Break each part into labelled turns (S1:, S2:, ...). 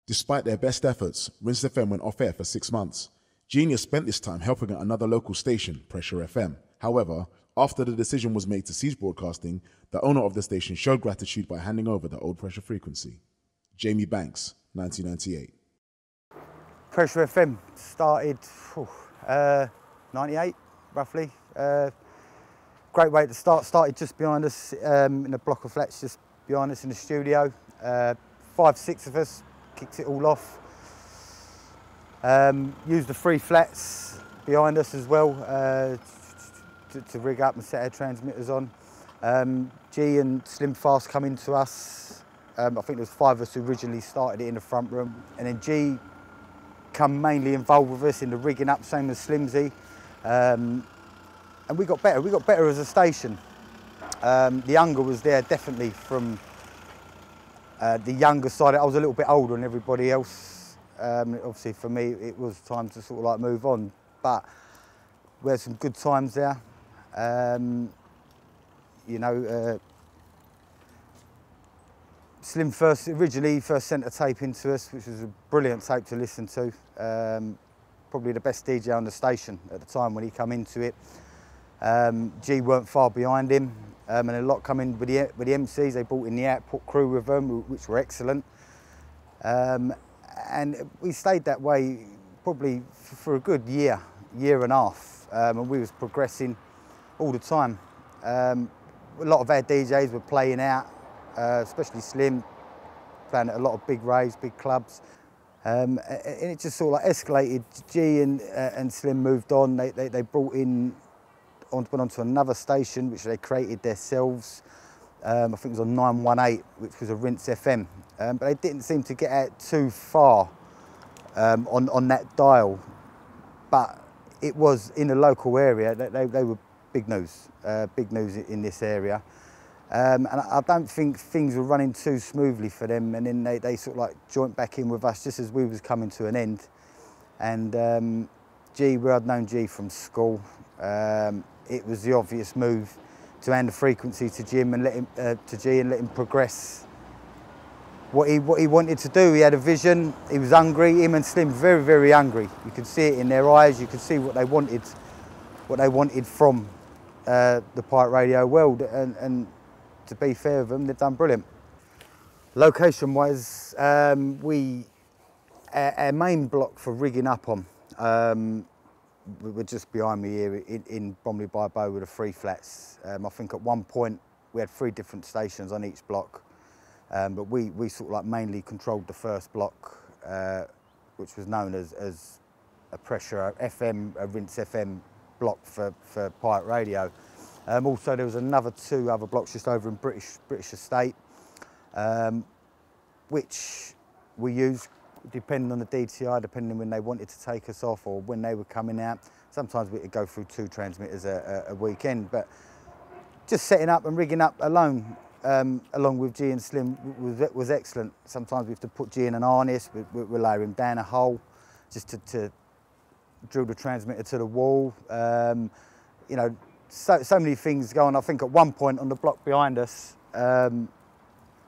S1: Despite their best efforts, Rinse FM went off air for 6 months. Genius spent this time helping at another local station, Pressure FM. However, after the decision was made to cease broadcasting, the owner of the station showed gratitude by handing over the old Pressure frequency. Jamie Banks, 1998.
S2: Pressure FM started 98, roughly. Great way to start. Started just behind us in a block of flats, just behind us in the studio. 5, 6 of us kicked it all off. Used the 3 flats behind us as well to rig up and set our transmitters on. G and Slim Fast come into us. I think there was 5 of us who originally started it in the front room, and then G come mainly involved with us in the rigging up, same as Slimsy. And we got better. We got better as a station. The younger was there definitely from the younger side. I was a little bit older than everybody else. Obviously for me it was time to sort of like move on, but we had some good times there. Slim originally first sent a tape into us, which was a brilliant tape to listen to. Probably the best DJ on the station at the time when he come into it. G weren't far behind him, and a lot come in with the MCs. They brought in the output crew with them, which were excellent. And we stayed that way probably for a good year and a half, and we was progressing all the time. A lot of our DJs were playing out, especially Slim, playing at a lot of big raves, big clubs. And it just sort of like escalated. G and Slim moved on. They brought in, went onto another station which they created themselves. I think it was on 918, which was a Rinse FM. But they didn't seem to get out too far on that dial. But it was in the local area. They were big news in this area. And I don't think things were running too smoothly for them. And then they sort of like joined back in with us just as we was coming to an end. And I'd known G from school. It was the obvious move to hand the frequency to Jim and let him progress what he wanted to do. He had a vision. He was hungry. Him and Slim very, very hungry. You could see it in their eyes. You could see what they wanted from the pirate radio world. And to be fair with them, they've done brilliant. Location-wise, our main block for rigging up on. We were just behind me here in Bromley by Bow with the 3 flats. I think at one point we had 3 different stations on each block, but we sort of like mainly controlled the first block, which was known as a Pressure FM, a Rinse FM block for pirate radio. Also there was 2 other blocks just over in British Estate, which we used depending on the DTI, depending on when they wanted to take us off or when they were coming out. Sometimes we could go through 2 transmitters a weekend, but just setting up and rigging up alone, along with G and Slim, was excellent. Sometimes we have to put G in an harness, we'll lower him down a hole just to drill the transmitter to the wall. You know, so many things going. I think at one point on the block behind us,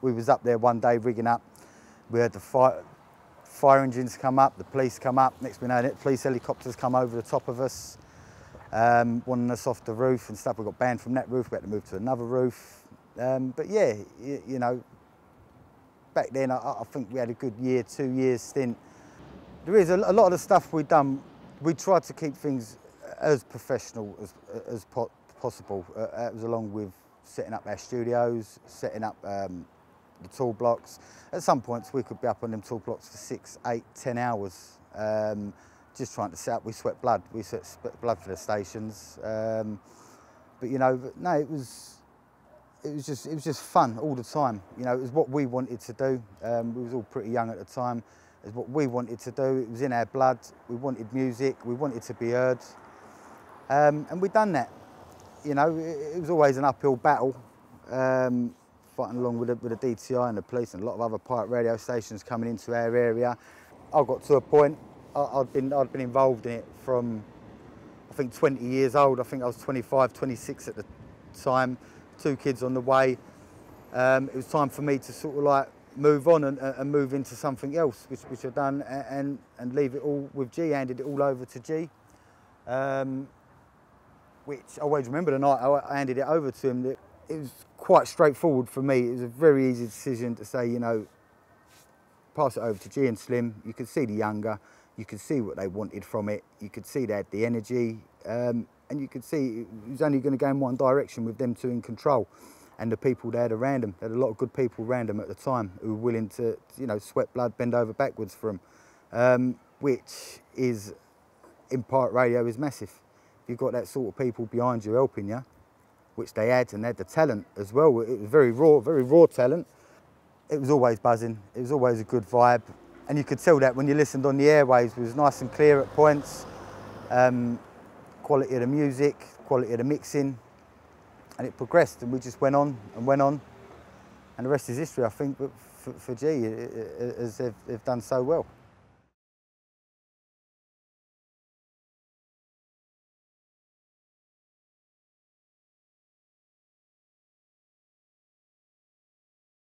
S2: we was up there one day rigging up. We had the fire engines come up, the police come up. Next we know it, police helicopters come over the top of us, wanting us off the roof and stuff. We got banned from that roof. We had to move to another roof. But yeah, you know, back then I think we had a good year, 2 years stint. There is a lot of the stuff we've done. We tried to keep things as professional as possible. It was along with setting up our studios, setting up the tool blocks. At some points we could be up on them tool blocks for 6, 8, 10 hours, just trying to set up. We sweat blood. We sweat blood for the stations. But you know, no, it was just fun all the time. You know, it was what we wanted to do. We was all pretty young at the time. It was what we wanted to do. It was in our blood. We wanted music. We wanted to be heard, and we done that. You know, it was always an uphill battle. Fighting along with the DTI and the police and a lot of other pirate radio stations coming into our area. I got to a point, I'd been involved in it from, I think 20 years old. I think I was 25, 26 at the time, 2 kids on the way. It was time for me to sort of like move on and move into something else, which I've done, and leave it all with G, handed it all over to G. Which I always remember the night I handed it over to him. It was quite straightforward for me. It was a very easy decision to say, you know, pass it over to G and Slim. You could see the younger, you could see what they wanted from it, you could see they had the energy, and you could see it was only going to go in one direction with them two in control. And the people they had around them, they had a lot of good people around them at the time who were willing to, you know, sweat blood, bend over backwards for them, which is, in pirate radio, is massive. If you've got that sort of people behind you helping you, which they had, and they had the talent as well. It was very raw talent. It was always buzzing. It was always a good vibe. And you could tell that when you listened on the airwaves. It was nice and clear at points. Quality of the music, quality of the mixing. And it progressed, and we just went on and went on. And the rest is history, I think, but for G, as they've done so well.